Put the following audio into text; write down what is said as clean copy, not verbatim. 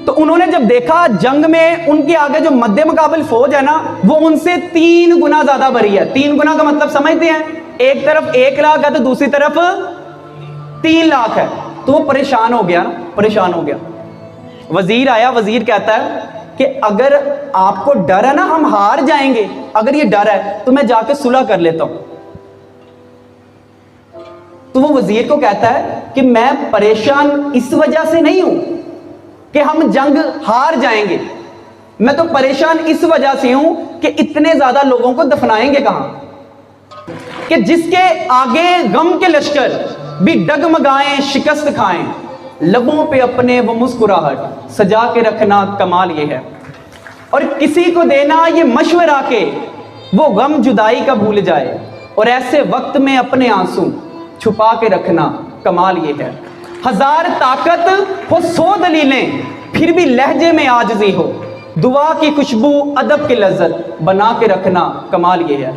تو انہوں نے جب دیکھا جنگ میں ان کے آگے جو مد مقابل فوج ہے نا وہ ان سے 3 گنا زیادہ بری ہے. 3 گنا کا مطلب سمجھتے ہیں؟ ایک طرف 1 لاکھ ہے تو دوسری طرف 3 لاکھ ہے. تو وہ پریشان ہو گیا نا, پریشان ہو گیا. وزیر آیا, وزیر کہتا ہے کہ اگر آپ کو ڈر ہے نا ہم ہار جائیں گے, اگر یہ ڈر ہے تو میں جا کے صلح کر لیتا ہوں. تو وہ وزیر کو کہتا ہے کہ میں پریشان اس وجہ سے نہیں ہوں کہ ہم جنگ ہار جائیں گے, میں تو پریشان اس وجہ سے ہوں کہ اتنے زیادہ لوگوں کو دفنائیں گے کہاں, کہ جس کے آگے غم کے لشکر بھی ڈگمگائیں شکست کھائیں, لبوں پہ اپنے وہ مسکراہٹ سجا کے رکھنا کمال یہ ہے. اور کسی کو دینا یہ مشورہ کہ وہ غم جدائی کا بھول جائے, اور ایسے وقت میں اپنے آنسو چھپا کے رکھنا کمال یہ ہے. 1000 طاقت ہو 100 دلیلیں پھر بھی لہجے میں عاجزی ہو, دعا کی خوشبو ادب کی لذت بنا کے رکھنا کمال یہ ہے.